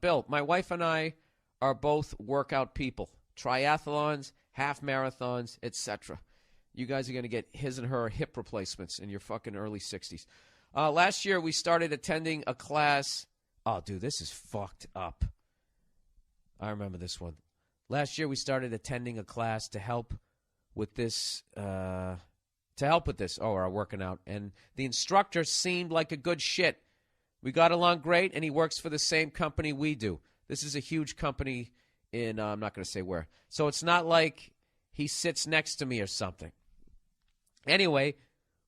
built. My wife and I are both workout people. Triathlons, half marathons, etc. You guys are going to get his and her hip replacements in your fucking early 60s. Last year, we started attending a class. Oh, dude, this is fucked up. I remember this one. Last year, we started attending a class to help with this. Oh, we're working out. And the instructor seemed like a good shit. We got along great, and he works for the same company we do. This is a huge company in, I'm not going to say where. So it's not like he sits next to me or something. Anyway,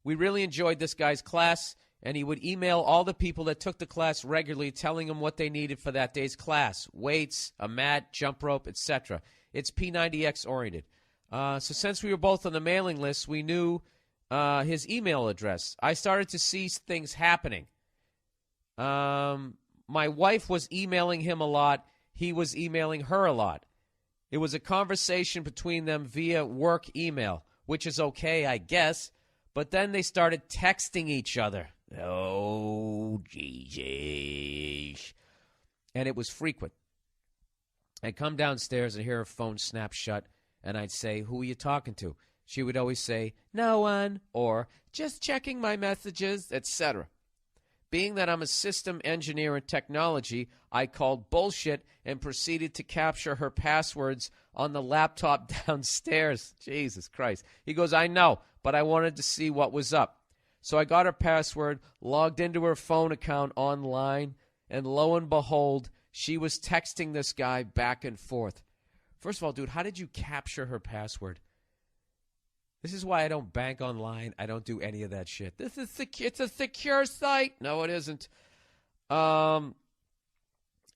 we really enjoyed this guy's class, and he would email all the people that took the class regularly, telling them what they needed for that day's class: weights, a mat, jump rope, etc. It's P90X oriented. So since we were both on the mailing list, we knew his email address. I started to see things happening. My wife was emailing him a lot. He was emailing her a lot. It was a conversation between them via work email, which is okay, I guess. But then they started texting each other. Oh, Jesus. And it was frequent. I'd come downstairs and hear her phone snap shut, and I'd say, "Who are you talking to?" She would always say, "No one," or "Just checking my messages," etc. Being that I'm a system engineer in technology, I called bullshit and proceeded to capture her passwords on the laptop downstairs. Jesus Christ. He goes, "I know, but I wanted to see what was up." So I got her password, logged into her phone account online, and lo and behold, she was texting this guy back and forth. First of all, dude, how did you capture her password? This is why I don't bank online. I don't do any of that shit. It's a secure site. No, it isn't.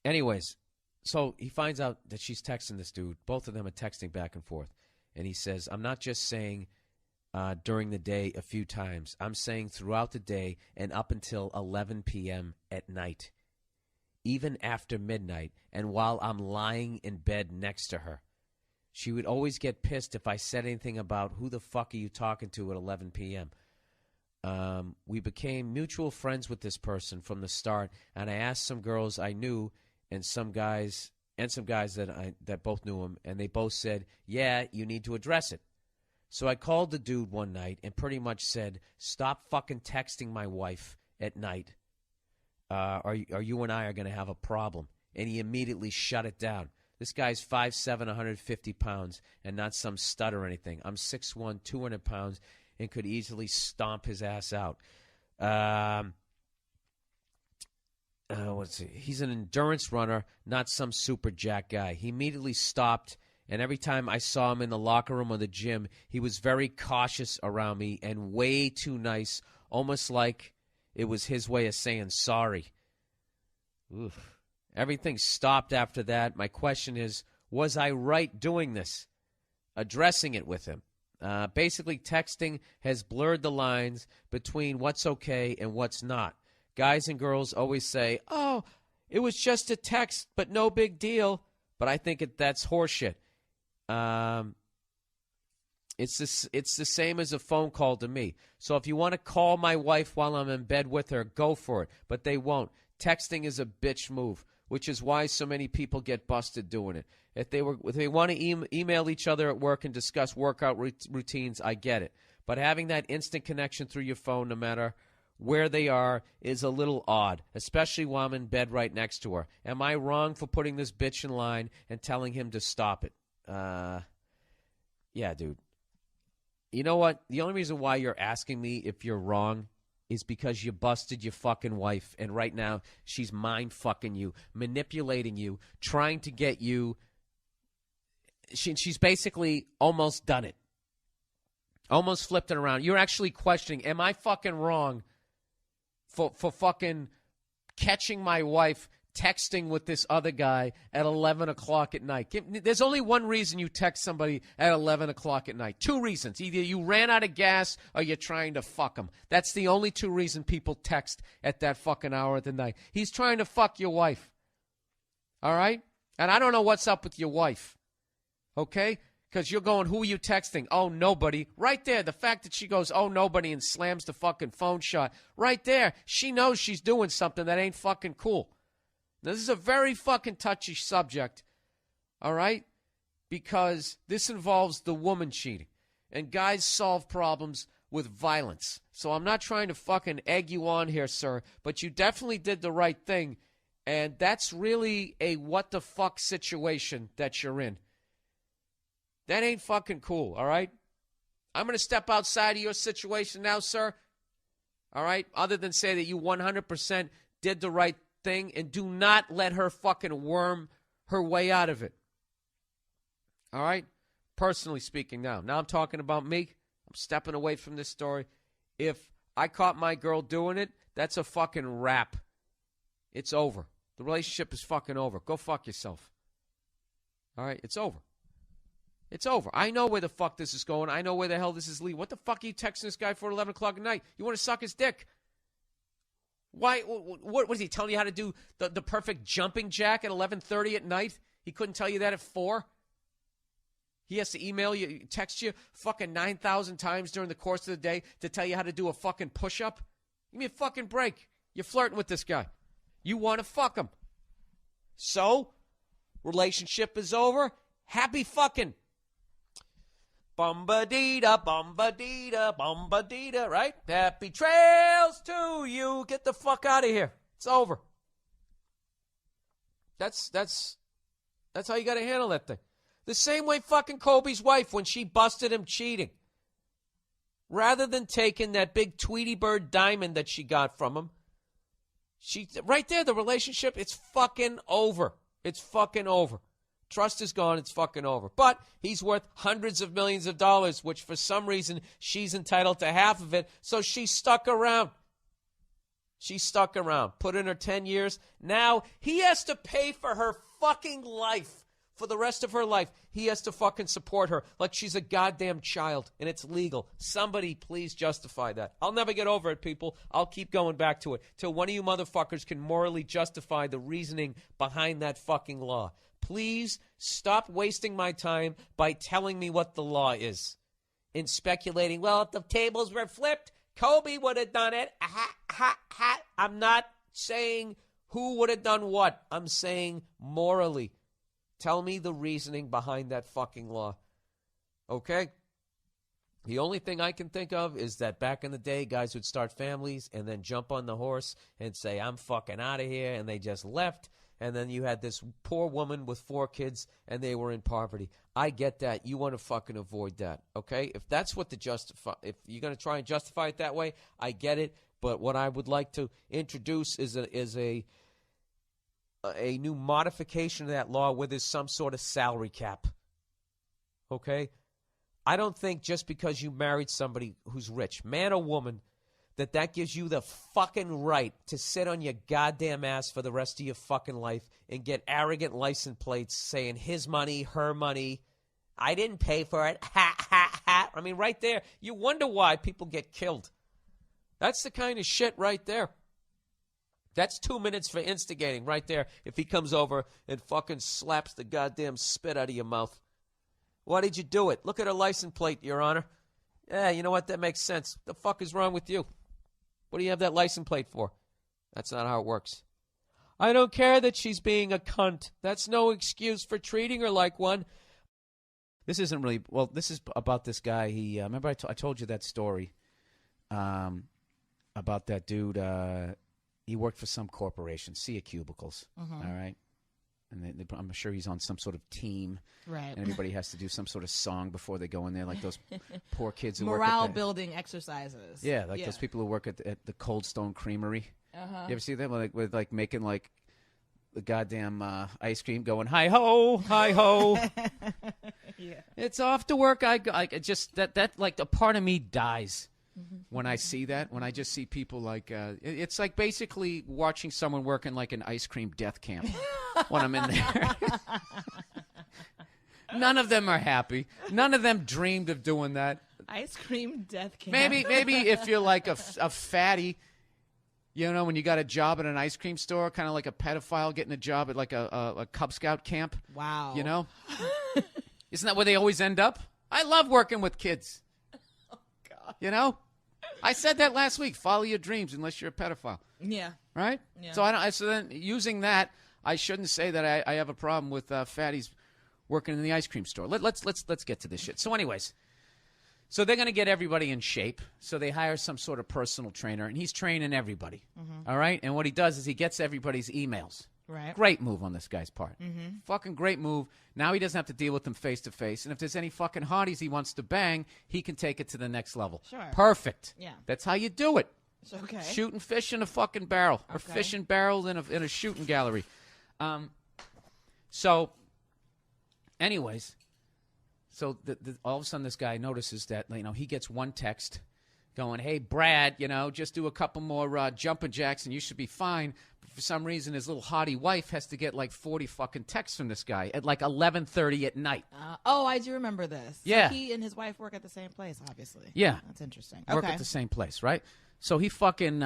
Anyways, so he finds out that she's texting this dude. Both of them are texting back and forth. And he says, "I'm not just saying during the day a few times. I'm saying throughout the day and up until 11 p.m. at night, even after midnight, and while I'm lying in bed next to her. She would always get pissed if I said anything about who the fuck are you talking to at 11 p.m. We became mutual friends with this person from the start, and I asked some girls I knew and some guys that both knew him, and they both said, "Yeah, you need to address it." So I called the dude one night and pretty much said, "Stop fucking texting my wife at night, or you and I are going to have a problem." And he immediately shut it down. This guy's 5'7", 150 pounds, and not some stud or anything. I'm 6'1", 200 pounds, and could easily stomp his ass out. He's an endurance runner, not some super jack guy. He immediately stopped, and every time I saw him in the locker room or the gym, he was very cautious around me and way too nice, almost like it was his way of saying sorry. Oof. Everything stopped after that. My question is, was I right doing this? Addressing it with him. Basically, texting has blurred the lines between what's okay and what's not. Guys and girls always say, "Oh, it was just a text, but no big deal." But I think that's horseshit. It's the same as a phone call to me. So if you want to call my wife while I'm in bed with her, go for it. But they won't. Texting is a bitch move, which is why so many people get busted doing it. If they want to email each other at work and discuss workout routines, I get it. But having that instant connection through your phone, no matter where they are, is a little odd, especially while I'm in bed right next to her. Am I wrong for putting this bitch in line and telling him to stop it? Yeah, dude. You know what? The only reason why you're asking me if you're wrong is because you busted your fucking wife, and right now she's mind-fucking you, manipulating you, trying to get you. She's basically almost done it. Almost flipped it around. You're actually questioning, am I fucking wrong for fucking catching my wife texting with this other guy at 11 o'clock at night? There's only one reason you text somebody at 11 o'clock at night. Two reasons. Either you ran out of gas or you're trying to fuck them. That's the only two reasons people text at that fucking hour of the night. He's trying to fuck your wife. All right? And I don't know what's up with your wife. Okay? Because you're going, who are you texting? Oh, nobody. Right there, the fact that she goes, oh, nobody, and slams the fucking phone shut. Right there, she knows she's doing something that ain't fucking cool. Now, this is a very fucking touchy subject, all right? Because this involves the woman cheating. And guys solve problems with violence. So I'm not trying to fucking egg you on here, sir, but you definitely did the right thing. And that's really a what the fuck situation that you're in. That ain't fucking cool, all right? I'm going to step outside of your situation now, sir. All right? Other than say that you 100% did the right thing, and do not let her fucking worm her way out of it. All right? Personally speaking now. Now I'm talking about me. I'm stepping away from this story. If I caught my girl doing it, that's a fucking wrap. It's over. The relationship is fucking over. Go fuck yourself. All right? It's over. It's over. I know where the fuck this is going. I know where the hell this is leading. What the fuck are you texting this guy for at 11 o'clock at night? You want to suck his dick? Why? What is he telling you how to do the perfect jumping jack at 11:30 at night? He couldn't tell you that at 4? He has to email you, text you fucking 9,000 times during the course of the day to tell you how to do a fucking push-up? Give me a fucking break. You're flirting with this guy. You want to fuck him. So, relationship is over. Happy fucking. Bum-ba-dee-da, bum-ba-dee-da, bum-ba-dee-da, right? Happy trails to you. Get the fuck out of here. It's over. That's how you got to handle that thing. The same way fucking Kobe's wife when she busted him cheating. Rather than taking that big Tweety Bird diamond that she got from him, right there, the relationship, it's fucking over. It's fucking over. Trust is gone. It's fucking over. But he's worth hundreds of millions of dollars, which for some reason she's entitled to half of it. So she stuck around. She stuck around. Put in her 10 years. Now he has to pay for her fucking life. For the rest of her life, he has to fucking support her like she's a goddamn child, and it's legal. Somebody please justify that. I'll never get over it, people. I'll keep going back to it till one of you motherfuckers can morally justify the reasoning behind that fucking law. Please stop wasting my time by telling me what the law is and speculating, well, if the tables were flipped, Kobe would have done it. I'm not saying who would have done what. I'm saying morally. Tell me the reasoning behind that fucking law. Okay? The only thing I can think of is that back in the day, guys would start families and then jump on the horse and say, I'm fucking out of here, and they just left. And then you had this poor woman with 4 kids, and they were in poverty. I get that. You want to fucking avoid that, okay? If that's what if you're going to try and justify it that way, I get it. But what I would like to introduce is a new modification of that law where there's some sort of salary cap, okay? I don't think just because you married somebody who's rich, man or woman, that gives you the fucking right to sit on your goddamn ass for the rest of your fucking life and get arrogant license plates saying his money, her money. I didn't pay for it. Ha, ha, ha. I mean, right there, you wonder why people get killed. That's the kind of shit right there. That's 2 minutes for instigating right there if he comes over and fucking slaps the goddamn spit out of your mouth. Why did you do it? Look at her license plate, Your Honor. Yeah, you know what? That makes sense. The fuck is wrong with you? What do you have that license plate for? That's not how it works. I don't care that she's being a cunt. That's no excuse for treating her like one. This isn't really, well, this is about this guy. He remember I told you that story about that dude. He worked for some corporation, Sea Cubicles, all right? And I'm sure he's on some sort of team. Right. And everybody has to do some sort of song before they go in there, like those poor kids who work at morale-building exercises. Yeah, like those people who work at the Cold Stone Creamery. Uh-huh. You ever see them? With making, like, the goddamn ice cream going, hi-ho, hi-ho. Yeah. It's off to work. I just, that like, a part of me dies. When I see that, when I just see people like, it's like basically watching someone work in like an ice cream death camp when I'm in there. None of them are happy. None of them dreamed of doing that. Ice cream death camp. Maybe if you're like a fatty, you know, when you got a job at an ice cream store, kind of like a pedophile getting a job at like a Cub Scout camp. Wow. You know? Isn't that where they always end up? I love working with kids. Oh, God. You know? I said that last week. Follow your dreams unless you're a pedophile. Yeah. Right? Yeah. So so then using that, I shouldn't say that I have a problem with fatties working in the ice cream store. Let's get to this shit. So anyways, so they're going to get everybody in shape. So they hire some sort of personal trainer, and he's training everybody. All right? And what he does is he gets everybody's emails. Right. Great move on this guy's part. Fucking great move. Now he doesn't have to deal with them face to face. And if there's any fucking hotties he wants to bang, he can take it to the next level. Sure. Perfect. Yeah. That's how you do it. It's okay. Shooting fish in a fucking barrel, or fishing barrels in a shooting gallery. So, anyways, so all of a sudden this guy notices that he gets one text going, "Hey Brad, just do a couple more jumping jacks and you should be fine." But for some reason, his little hottie wife has to get like 40 fucking texts from this guy at like 11:30 at night. I do remember this. Yeah. So he and his wife work at the same place, obviously. Yeah. That's interesting. Work at the same place, right? So he fucking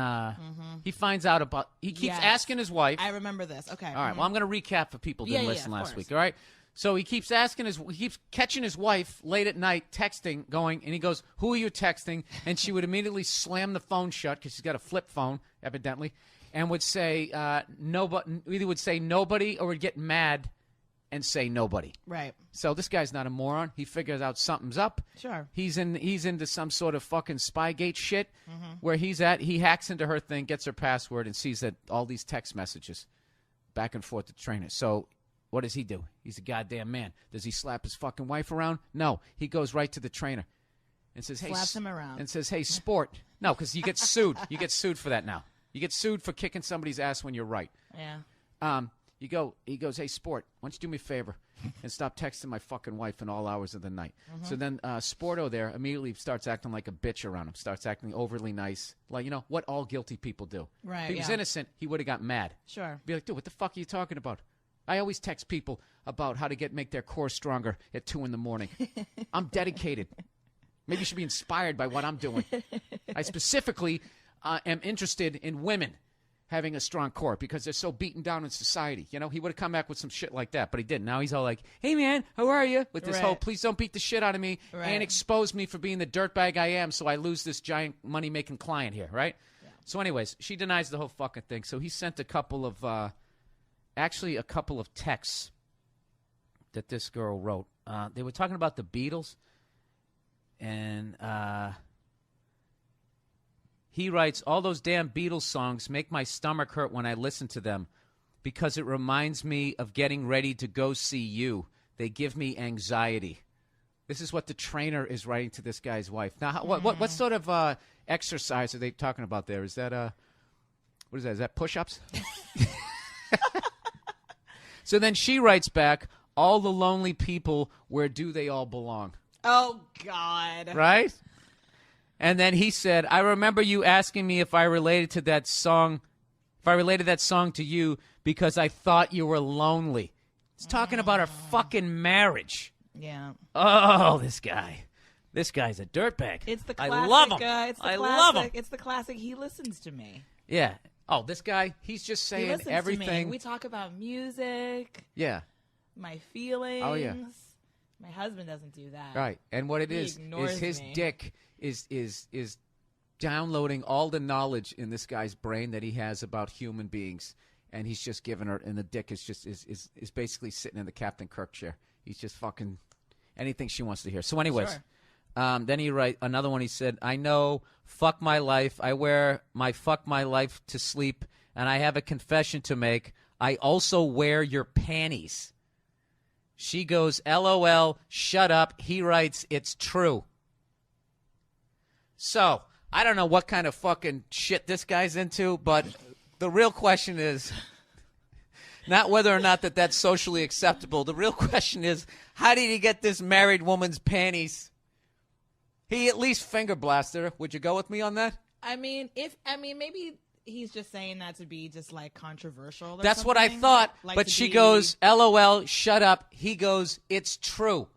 he finds out about. He keeps asking his wife. I remember this. Okay. All right. Well, I'm going to recap for people who didn't listen of last course. week. All right. So he keeps he keeps catching his wife late at night texting, going, and he goes, "Who are you texting?" And she would immediately slam the phone shut because she's got a flip phone, evidently, and would say nobody. Either would say nobody or would get mad and say nobody. Right. So this guy's not a moron. He figures out something's up. Sure. He's into some sort of fucking Spygate shit where he's at. He hacks into her thing, gets her password, and sees that all these text messages back and forth to train her. So what does he do? He's a goddamn man. Does he slap his fucking wife around? No. He goes right to the trainer and says, "Hey," slaps him around and says, "Hey, sport." No, because you get sued. You get sued for that now. You get sued for kicking somebody's ass when you're right. Yeah. He goes, "Hey, sport, why don't you do me a favor and stop texting my fucking wife in all hours of the night?" So then Sporto there immediately starts acting like a bitch around him, starts acting overly nice, like, what all guilty people do. Right, If he was yeah. innocent, he would have got mad. Sure. Be like, "Dude, what the fuck are you talking about? I always text people about how to make their core stronger at 2 a.m. I'm dedicated. Maybe you should be inspired by what I'm doing. I specifically am interested in women having a strong core because they're so beaten down in society." He would have come back with some shit like that, but he didn't. Now he's all like, "Hey, man, how are you?" With this Right. whole, "Please don't beat the shit out of me Right. and expose me for being the dirtbag I am so I lose this giant money-making client here," right? Yeah. So anyways, she denies the whole fucking thing. So he sent a couple of texts that this girl wrote. They were talking about the Beatles, and he writes, "All those damn Beatles songs make my stomach hurt when I listen to them because it reminds me of getting ready to go see you. They give me anxiety." This is what the trainer is writing to this guy's wife. Now, what sort of exercise are they talking about there? Is that what is that? Is that push-ups? So then she writes back, "All the lonely people, where do they all belong?" Oh, God. Right? And then he said, "I remember you asking me if I related that song to you because I thought you were lonely." He's talking about her fucking marriage. Yeah. Oh, this guy. This guy's a dirtbag. It's the classic. I love him. It's the I classic. love him. It's the classic. He listens to me. Yeah. Oh, this guy, he's just He saying listens everything. to me. We talk about music, Yeah. my feelings. Oh, yeah. My husband doesn't do that. Right. And what it He is ignores his me. dick is downloading all the knowledge in this guy's brain that he has about human beings, and he's just giving her, and the dick is just is basically sitting in the Captain Kirk chair. He's just fucking anything she wants to hear. So anyways, Sure. then he write another one. He said, "I know, fuck my life. I wear my fuck my life to sleep, and I have a confession to make. I also wear your panties." She goes, "LOL, shut up." He writes, "It's true." So, I don't know what kind of fucking shit this guy's into, but the real question is not whether or not that's socially acceptable. The real question is, how did he get this married woman's panties? He at least finger blasted her. Would you go with me on that? I mean, maybe he's just saying that to be just like controversial. Or That's what I something. thought. Like But to she be- goes, "LOL, shut up." He goes, "It's true."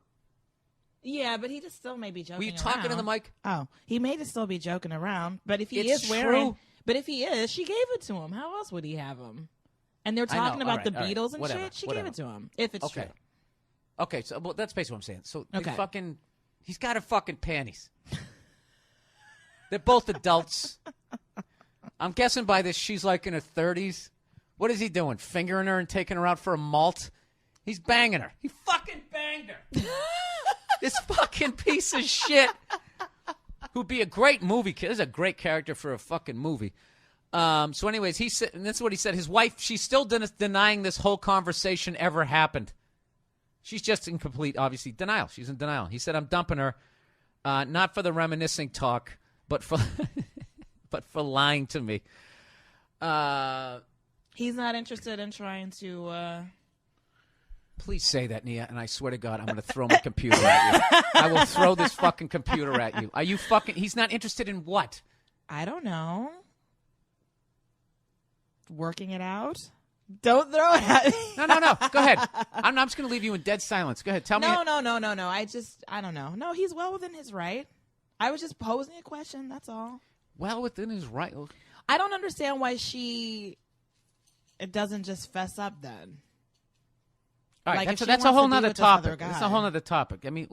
Yeah, but he just still may be joking. Were you talking to around. the mic? Oh, he may just still be joking around. But if he It's is wearing, true. but if he is, she gave it to him. How else would he have him? And they're I know. talking about All the right, all right. Beatles and Whatever, shit. She whatever. gave it to him. If it's Okay. true. Okay, so well, that's basically what I'm saying. So they Okay. he's got her fucking panties. They're both adults. I'm guessing by this she's like in her 30s, What is he doing? Fingering her and taking her out for a malt? He's banging her. He fucking banged her. This fucking piece of shit. Who'd be a great movie. This is a great character for a fucking movie. So anyways, he said, and that's what he said. His wife, she's still denying this whole conversation ever happened. She's just in complete, obviously, denial. She's in denial. He said, I'm dumping her, not for the reminiscing talk, but for but for lying to me. He's not interested in trying to... Please say that, Nia, and I swear to God, I'm going to throw my computer at you. I will throw this fucking computer at you. Are you fucking... He's not interested in what? I don't know. Working it out? Don't throw it at me. No. Go ahead. I'm just going to leave you in dead silence. Go ahead. Tell me. No. I don't know. No, he's well within his right. I was just posing a question. That's all. Well within his right. I don't understand why it doesn't just fess up then. All right, like that's a whole nother topic. That's a whole nother topic. I mean,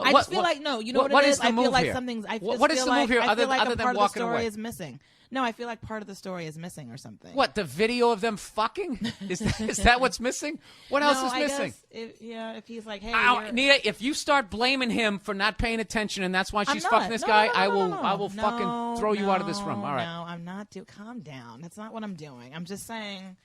I just feel like no. You know what it is? I feel like here? something's. What is the move here other than part of the walking story away? is missing. No, I feel like part of the story is missing or something. What, the video of them fucking? Is that what's missing? What else is missing? If he's like, hey, Nia, if you start blaming him for not paying attention and that's why she's fucking this guy, I will fucking throw you out of this room. All right. No, I'm not. Calm down. That's not what I'm doing. I'm just saying.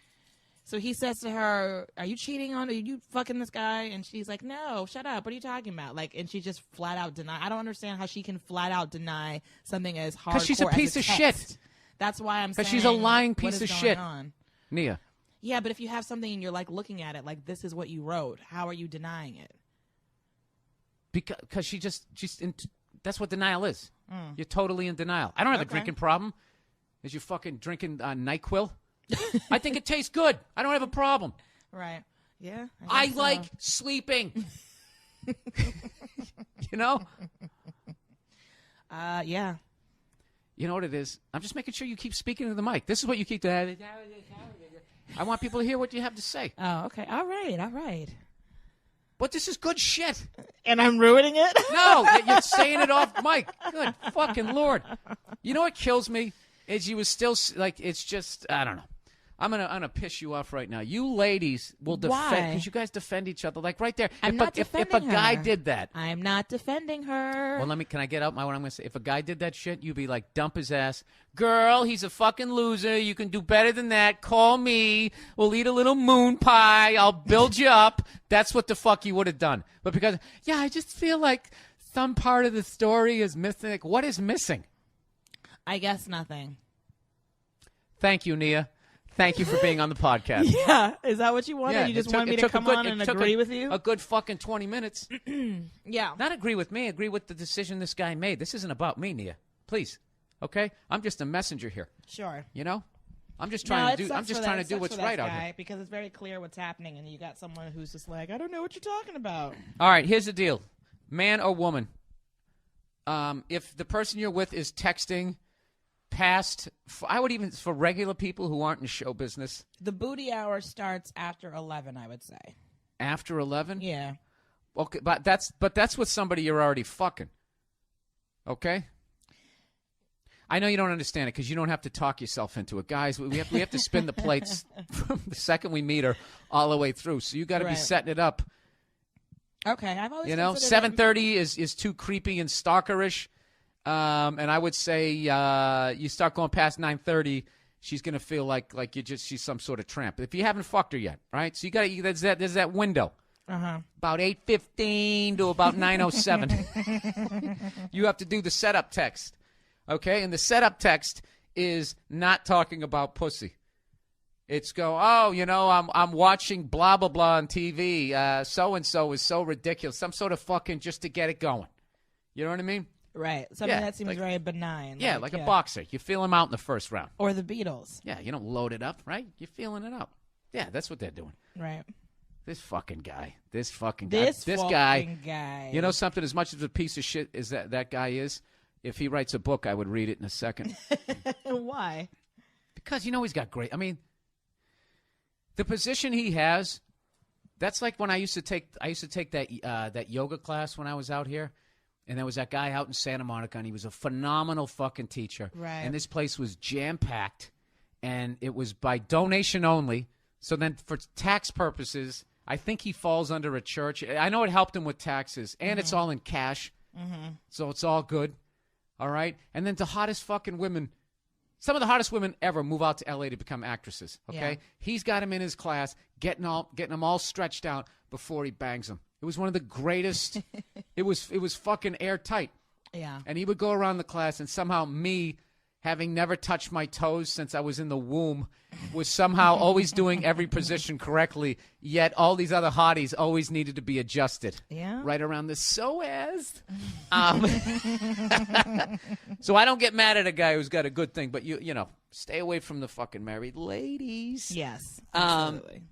So he says to her, are you cheating on her? Are you fucking this guy? And she's like, no, shut up. What are you talking about? Like, and she just flat out deny. I don't understand how she can flat out deny something as hardcore. Because she's a piece of shit. That's why I'm saying. Because she's a lying piece of shit. On? Nia. Yeah, but if you have something and you're like looking at it, like this is what you wrote, how are you denying it? Because that's what denial is. You're totally in denial. I don't have a drinking problem. Is you fucking drinking NyQuil? I think it tastes good. I don't have a problem. Right. Yeah. I like sleeping. You know? Yeah. You know what it is? I'm just making sure you keep speaking to the mic. This is what you keep doing. I want people to hear what you have to say. Oh, okay. All right. But this is good shit. And I'm ruining it? No, you're saying it off mic. Good fucking Lord. You know what kills me? Is you was still, like, it's just, I don't know. I'm gonna piss you off right now. You ladies will defend because you guys defend each other like right there. If a guy did that, I'm not defending her. Well, can I get out what I'm gonna say? If a guy did that shit, you'd be like, dump his ass, girl. He's a fucking loser. You can do better than that. Call me. We'll eat a little moon pie. I'll build you up. That's what the fuck you would have done. But because I just feel like some part of the story is missing. Like, what is missing? I guess nothing. Thank you, Nia. Thank you for being on the podcast. Yeah. Is that what you wanted? Yeah, you just wanted me to come on and agree with you? A good fucking 20 minutes. Yeah. Not agree with me. Agree with the decision this guy made. This isn't about me, Nia. Please. Okay? I'm just a messenger here. Sure. You know? I'm just trying to do what's right out here. Because it's very clear what's happening, and you got someone who's just like, I don't know what you're talking about. All right, here's the deal. Man or woman, if the person you're with is texting past, I would even, for regular people who aren't in show business. The booty hour starts after 11, I would say. After 11? Yeah. Okay, but that's with somebody you're already fucking. Okay? I know you don't understand it because you don't have to talk yourself into it. Guys, we have to spin the plates from the second we meet her all the way through. So you got to be setting it up. Okay, I've always 7:30 is too creepy and stalkerish. And I would say you start going past 9:30, she's gonna feel like she's some sort of tramp. If you haven't fucked her yet, right? So you got there's that window. About 8:15 to about 9:07. You have to do the setup text, okay? And the setup text is not talking about pussy. It's I'm watching blah blah blah on TV. So and so is so ridiculous. Some sort of fucking just to get it going. You know what I mean? Right. Something that seems very benign. Yeah, like a boxer. You feel him out in the first round. Or the Beatles. Yeah, you don't load it up, right? You're feeling it out. Yeah, that's what they're doing. Right. This fucking guy. This guy. You know something? As much as a piece of shit as that guy is, if he writes a book, I would read it in a second. Why? Because he's got great. I mean, the position he has. That's like when I used to take that yoga class when I was out here. And there was that guy out in Santa Monica, and he was a phenomenal fucking teacher. Right. And this place was jam-packed. and it was by donation only. So then for tax purposes, I think he falls under a church. I know it helped him with taxes, and it's all in cash, so it's all good. All right? And then the hottest fucking women, some of the hottest women ever move out to L.A. to become actresses, okay? Yeah. He's got him in his class, getting them all stretched out before he bangs them. It was one of the greatest. It was fucking airtight. Yeah. And he would go around the class, and somehow me, having never touched my toes since I was in the womb, was somehow always doing every position correctly, yet all these other hotties always needed to be adjusted. Yeah. Right around the psoas. So I don't get mad at a guy who's got a good thing, but you know, stay away from the fucking married ladies. Yes. Absolutely.